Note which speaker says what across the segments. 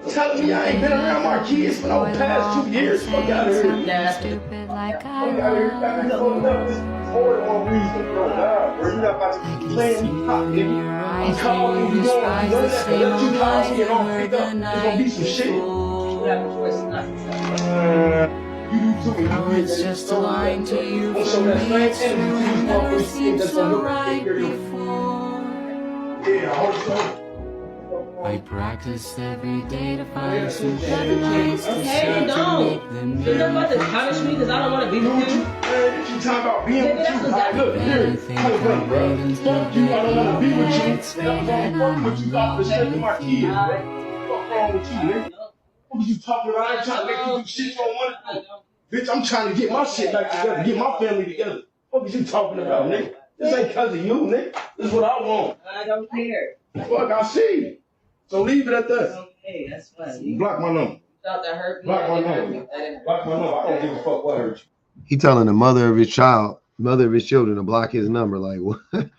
Speaker 1: Telling me I ain't been around my kids for the past 2 years. Fuck out of here.
Speaker 2: Stupid like I
Speaker 1: Fuck out of here. You got me fucked up. This is more than one reason, bro. Nah, bro. You're not about to keep playing me hot, nigga. I'm calling you, doing none of that. But let you call me and all pick up. There's gonna be some shit.
Speaker 3: You have a choice not
Speaker 1: You do too.
Speaker 2: Oh, it's just a line to you
Speaker 1: I'm
Speaker 2: for
Speaker 1: showing that
Speaker 2: me.
Speaker 1: same
Speaker 2: It's
Speaker 1: energy to these
Speaker 2: true, never
Speaker 1: motherfuckers.
Speaker 2: seemed
Speaker 1: That's
Speaker 2: so
Speaker 1: on your
Speaker 2: right
Speaker 1: area.
Speaker 2: before.
Speaker 1: Yeah, I hope so.
Speaker 2: I practice every day to find some better ways to
Speaker 3: Okay,
Speaker 2: make
Speaker 3: don't.
Speaker 2: them
Speaker 3: You're not about to punish me because I don't want to be with you.
Speaker 1: Man, you talking about being with you?
Speaker 3: That's
Speaker 1: Alright, look, here, point blank, bro. Fuck you, I don't want to be with you. And I'm gonna fuck with you off the strength of my kids, bro. What's wrong with you, nigga? What are you talking about? I ain't trying to make you do shit you don't want to do. Bitch, I'm trying to get my shit back together, get my family together. What are you talking about, nigga? This ain't cause of you, nigga. This is what I want.
Speaker 3: I don't care.
Speaker 1: Fuck, I see. So leave it at that.
Speaker 3: Okay, that's fine.
Speaker 1: Block my number.
Speaker 3: Thought that hurt me.
Speaker 1: Block my
Speaker 3: That didn't hurt me.
Speaker 1: number.
Speaker 3: That didn't hurt
Speaker 1: Block my number. I don't give a fuck what hurt you.
Speaker 4: He telling the mother of his children to block his number. Like, what?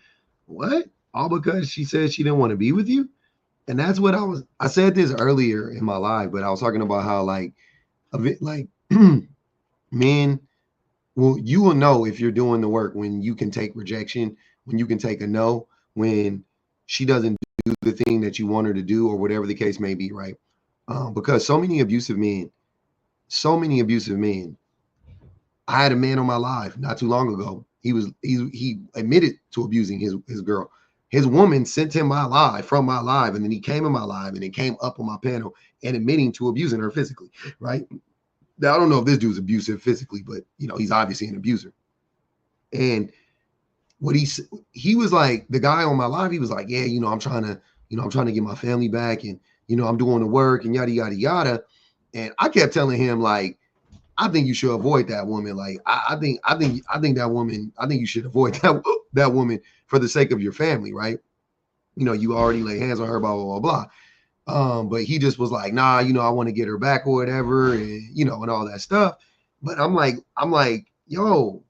Speaker 4: What? All because she said she didn't want to be with you? And that's what I said this earlier in my live, but I was talking about how like men, well, you will know if you're doing the work when you can take rejection, when you can take a no, when she doesn't do the thing that you want her to do, or whatever the case may be, right? Because so many abusive men. I had a man on my live not too long ago. He admitted to abusing his girl. His woman sent him my live from my live, and then he came in my live and it came up on my panel and admitting to abusing her physically, right? Now, I don't know if this dude's abusive physically, but he's obviously an abuser. And what he was like, the guy on my live, he was like, yeah, I'm trying to get my family back, and I'm doing the work and yada yada yada. And I kept telling him, like, I think you should avoid that woman. Like, I think that woman, I think you should avoid that woman for the sake of your family, right? You already lay hands on her, blah, blah, blah, blah. But he just was like, nah, I want to get her back or whatever, and and all that stuff. But I'm like, yo,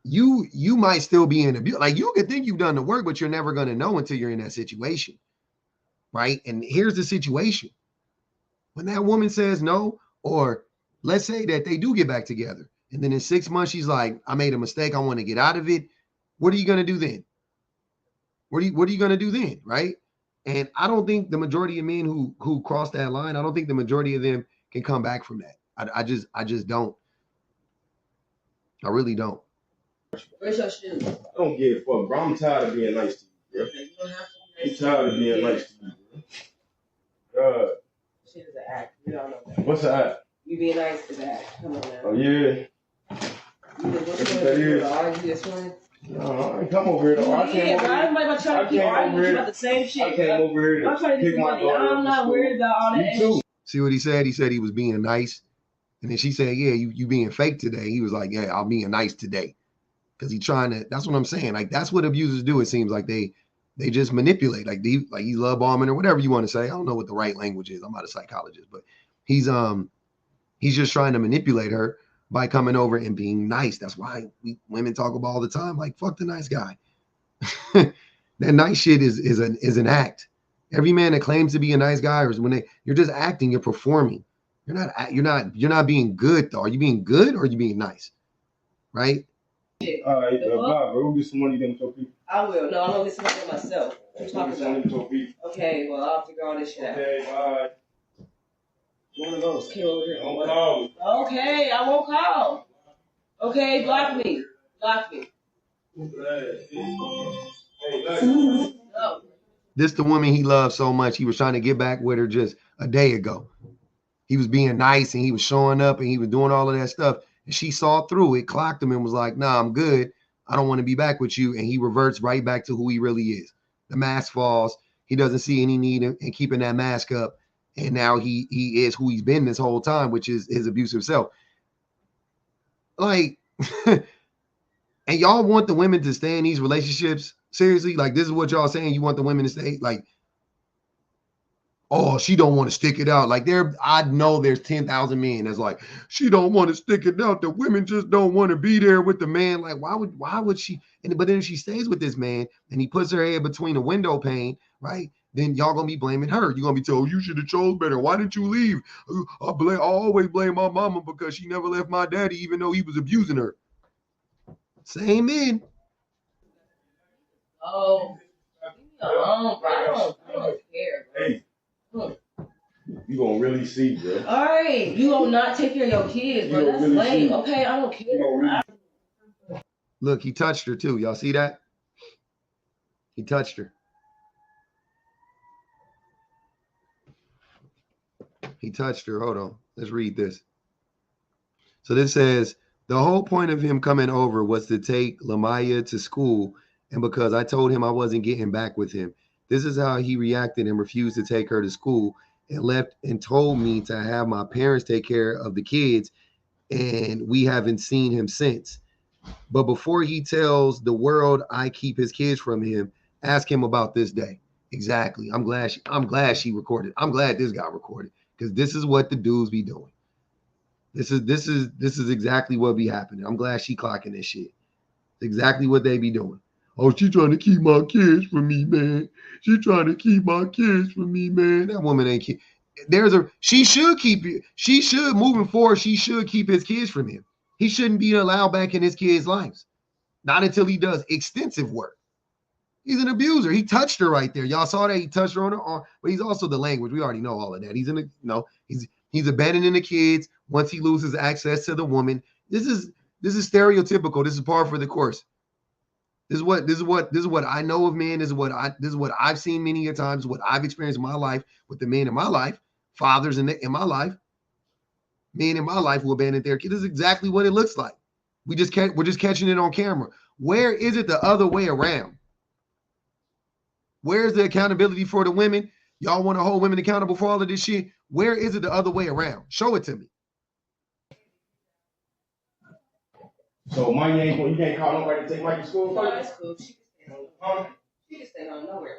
Speaker 4: you might still be in abuse. Like, you could think you've done the work, but you're never gonna know until you're in that situation, right? And here's the situation. When that woman says no, or let's say that they do get back together, and then in 6 months she's like, I made a mistake, I want to get out of it. What are you gonna do then? What are you gonna do then, right? And I don't think the majority of men who cross that line, I don't think the majority of them can come back from that. I just don't. I really don't.
Speaker 3: Where's your shoes?
Speaker 1: I don't give a fuck, bro. I'm tired of being nice to you, bro.
Speaker 3: You don't have to.
Speaker 1: I'm tired of being nice to you, bro.
Speaker 3: Shit is an act. We don't know that.
Speaker 1: What's that?
Speaker 3: You being nice is an act. Come on now.
Speaker 1: Oh, yeah.
Speaker 3: What's going to argue this one?
Speaker 1: No, I ain't come over here, though. I
Speaker 3: Yeah,
Speaker 1: came
Speaker 3: bro.
Speaker 1: over
Speaker 3: Everybody about trying to keep arguing about the same shit.
Speaker 1: I came over here
Speaker 3: I'm trying to get
Speaker 1: pick
Speaker 3: some
Speaker 1: my
Speaker 3: money.
Speaker 1: daughter up
Speaker 3: I'm
Speaker 1: from
Speaker 3: not
Speaker 1: school.
Speaker 3: worried about all that.
Speaker 1: You too.
Speaker 4: See what he said? He said he was being nice. And then she said, yeah, you being fake today. He was like, yeah, I'm being nice today. Because he's trying to, that's what I'm saying. Like, that's what abusers do. It seems like they just manipulate. Like he's love bombing or whatever you want to say. I don't know what the right language is. I'm not a psychologist, but he's just trying to manipulate her by coming over and being nice. That's why women talk about all the time, like, fuck the nice guy. That nice shit is an act. Every man that claims to be a nice guy, or when you're just acting, you're performing. You're not being good though. Are you being good or are you being nice? Right?
Speaker 1: All right, bye, bro. We'll get some money then with your people.
Speaker 3: I will. No, I'm going to get some money myself. What you talking about?
Speaker 1: With your people.
Speaker 3: Okay, well, I'll figure all this shit out.
Speaker 1: Okay, bye.
Speaker 3: One of those came over here.
Speaker 1: Don't call me.
Speaker 3: Okay, I won't call. Okay, block me. Block me. No.
Speaker 4: This the woman he loved so much. He was trying to get back with her just a day ago. He was being nice and he was showing up and he was doing all of that stuff. And she saw through it, clocked him, and was like, nah, I'm good. I don't want to be back with you. And he reverts right back to who he really is. The mask falls. He doesn't see any need in keeping that mask up. And now he is who he's been this whole time, which is his abusive self. Like, and y'all want the women to stay in these relationships? Seriously? Like, this is what y'all saying? You want the women to stay? Like, oh, she don't want to stick it out. Like, I know there's 10,000 men that's like, she don't want to stick it out. The women just don't want to be there with the man. Like, why would she? But then if she stays with this man and he puts her head between a window pane, right? then y'all gonna be blaming her. You're gonna be told you should have chose better. Why didn't you leave? I always blame my mama because she never left my daddy, even though he was abusing her. Same men.
Speaker 3: Oh, leave me alone, bro. I don't care, bro.
Speaker 1: Hey, you gonna really see, bro.
Speaker 3: All right, you gonna not take care of your kids, bro. That's
Speaker 1: really
Speaker 3: lame.
Speaker 1: see.
Speaker 3: Okay, I don't care.
Speaker 4: Look, he touched her too. Y'all see that? He touched her. He touched her. Hold on. Let's read this. So this says, the whole point of him coming over was to take Lamaya to school, and because I told him I wasn't getting back with him. This is how he reacted and refused to take her to school and left and told me to have my parents take care of the kids, and we haven't seen him since. But before he tells the world I keep his kids from him, ask him about this day. Exactly. I'm glad she recorded. I'm glad this got recorded because this is what the dudes be doing. This is exactly what be happening. I'm glad she clocking this shit. It's exactly what they be doing. Oh, she trying to keep my kids from me, man. She trying to keep my kids from me, man. That woman ain't keep. She should keep it. She should, moving forward, she should keep his kids from him. He shouldn't be allowed back in his kids' lives. Not until he does extensive work. He's an abuser. He touched her right there. Y'all saw that he touched her on her arm, but he's also the language. We already know all of that. He's abandoning the kids once he loses access to the woman. This is stereotypical. This is par for the course. This is what I know of men. This is what I've seen many a times. What I've experienced in my life with the men in my life, fathers in my life, men in my life who abandoned their kids. This is exactly what it looks like. We're just catching it on camera. Where is it the other way around? Where's the accountability for the women? Y'all want to hold women accountable for all of this shit? Where is it the other way around? Show it to me.
Speaker 1: So Mike, you can't call nobody to take Mike to school?
Speaker 3: No, that's cool. She can stay home. Nowhere.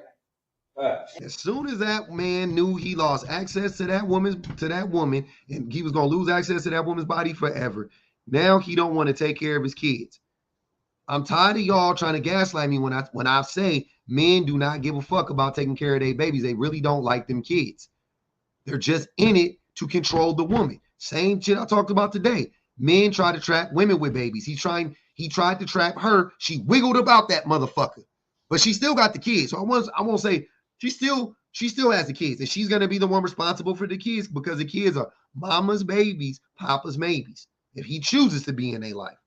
Speaker 4: As soon as that man knew he lost access to that woman, and he was gonna lose access to that woman's body forever, now he don't want to take care of his kids. I'm tired of y'all trying to gaslight me when I say men do not give a fuck about taking care of their babies. They really don't like them kids. They're just in it to control the woman. Same shit I talked about today. Men try to trap women with babies. He tried to trap her. She wiggled about that motherfucker, but she still got the kids. So I won't say she still has the kids, and she's gonna be the one responsible for the kids because the kids are mama's babies, papa's maybes. If he chooses to be in their life.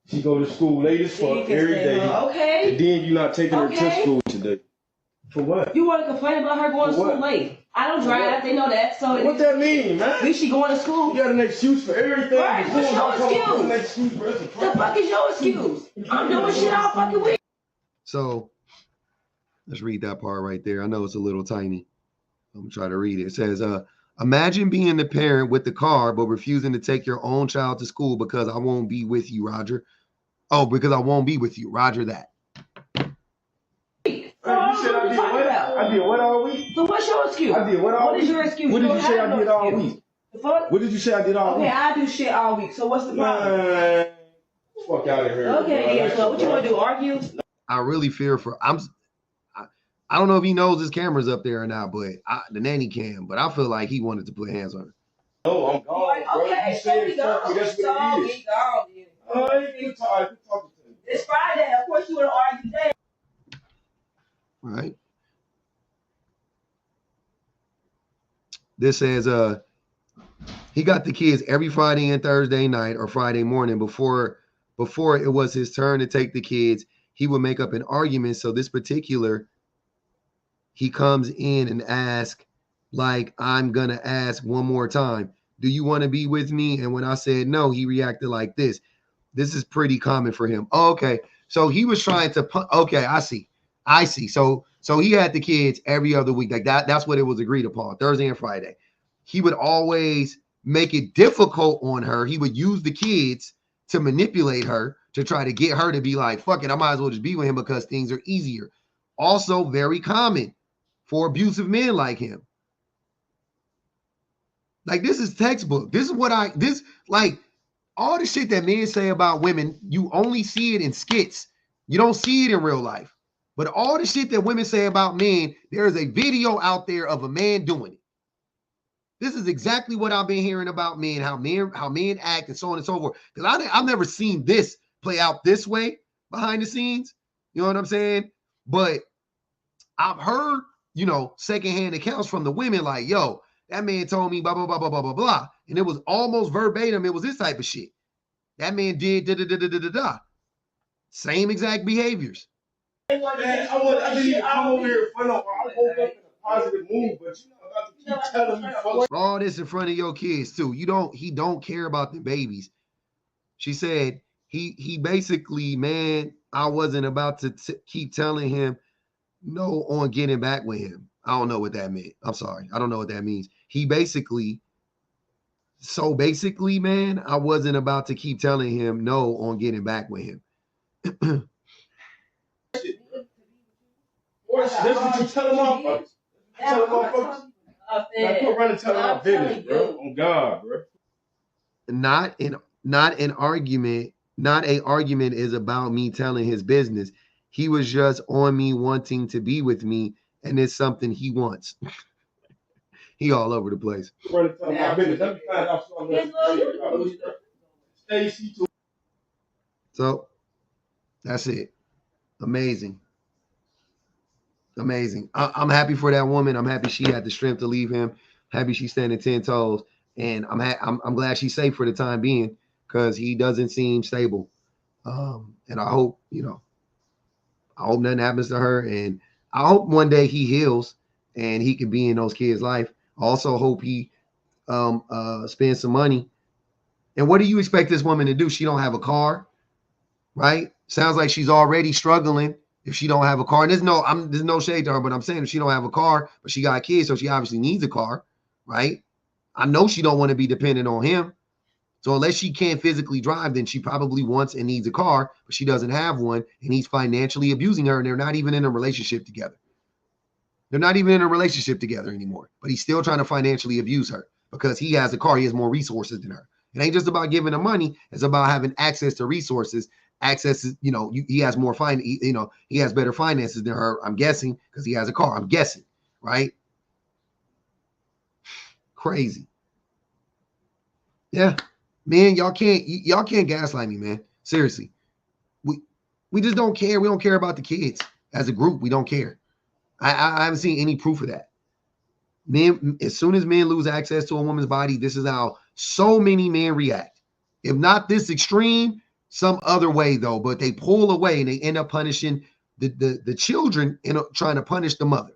Speaker 1: She go to school late as fuck every day.
Speaker 3: Okay.
Speaker 1: And then you're not taking her to school today. For what?
Speaker 3: You want to complain about her going to school late? I don't drive. They know that. So
Speaker 1: what that mean, man?
Speaker 3: At least she going to school.
Speaker 1: You got an excuse for everything.
Speaker 3: Right, what's your excuse? The fuck is your excuse? I'm doing shit all fucking week.
Speaker 4: So let's read that part right there. I know it's a little tiny. I'm gonna try to read it. It says, imagine being the parent with the car, but refusing to take your own child to school because I won't be with you, Roger. Oh, because I won't be with you. Roger that.
Speaker 1: You said I did what? I did what all week?
Speaker 3: So what's your excuse?
Speaker 1: I did what all week?
Speaker 3: What is your excuse?
Speaker 1: What did you say I did all week?
Speaker 3: The fuck?
Speaker 1: What did you say I did all week?
Speaker 3: Okay, I do shit all week. So what's the problem?
Speaker 1: Man, fuck out of here.
Speaker 3: Okay, yeah. So what you want to do? Argue?
Speaker 4: I really fear for I don't know if he knows his camera's up there or not, but the nanny cam. But I feel like he wanted to put hands on her.
Speaker 1: No, I'm gone.
Speaker 3: Okay, so we go.
Speaker 1: That's
Speaker 3: So
Speaker 1: what it
Speaker 3: we
Speaker 1: is.
Speaker 3: go.
Speaker 1: You talking to me.
Speaker 3: It's Friday. Of course you want to argue today.
Speaker 4: Right. This says he got the kids every Friday and Thursday night or Friday morning before it was his turn to take the kids. He would make up an argument. So this particular, he comes in and asks, like, I'm gonna ask one more time, do you want to be with me? And when I said no, he reacted like this. This is pretty common for him. Oh, okay. So he was trying to okay, I see. So he had the kids every other week. Like that's what it was agreed upon, Thursday and Friday. He would always make it difficult on her. He would use the kids to manipulate her, to try to get her to be like, fuck it, I might as well just be with him because things are easier. Also very common for abusive men like him. Like, this is textbook. This is what like all the shit that men say about women, you only see it in skits You don't see it in real life. But all the shit that women say about men, there is a video out there of a man doing it. This is exactly what I've been hearing about men, how men act and so on and so forth. Because I've never seen this play out this way behind the scenes. You know what I'm saying? But I've heard, secondhand accounts from the women like, yo, that man told me blah, blah, blah, blah, blah, blah, blah. And it was almost verbatim. It was this type of shit. That man did da, da, da, da, da, da, da. Same exact behaviors.
Speaker 1: Man, I didn't even come over here in front of her. I woke up in a positive mood, but you know, about to keep telling me fuck.
Speaker 4: All this in front of your kids too. He don't care about the babies. She said he basically, man, I wasn't about to keep telling him no on getting back with him. I don't know what that meant. I'm sorry. I don't know what that means. Basically, man, I wasn't about to keep telling him no on getting back with him.
Speaker 1: That's what you tell them motherfuckers. Tell them motherfuckers. Now quit running telling my business, bro. On God, bro.
Speaker 4: Not an argument. Not a argument is about me telling his business. He was just on me wanting to be with me, and it's something he wants. He all over the place.
Speaker 1: Running telling my business. Let me find out something Stacy too.
Speaker 4: So that's it. Amazing. I'm happy for that woman. I'm happy she had the strength to leave him. Happy she's standing 10 toes. And I'm glad she's safe for the time being because he doesn't seem stable. And I hope, I hope nothing happens to her. And I hope one day he heals and he can be in those kids' life. I also hope he spends some money. And what do you expect this woman to do? She don't have a car, right? Sounds like she's already struggling if she don't have a car. And there's no shade to her, but I'm saying if she don't have a car, but she got kids, so she obviously needs a car, right? I know she don't want to be dependent on him. So unless she can't physically drive, then she probably wants and needs a car, but she doesn't have one, and he's financially abusing her, and they're not even in a relationship together. They're not even in a relationship together anymore, but he's still trying to financially abuse her because he has a car. He has more resources than her. It ain't just about giving her money. It's about having access to resources. Access is, he has more he has better finances than her, I'm guessing, because he has a car. I'm guessing, right? Crazy. Yeah. Man, y'all can't gaslight me, man. Seriously. We just don't care. We don't care about the kids. As a group, we don't care. I haven't seen any proof of that. Men, as soon as men lose access to a woman's body, this is how so many men react. If not this extreme, some other way though, but they pull away and they end up punishing the children and trying to punish the mother.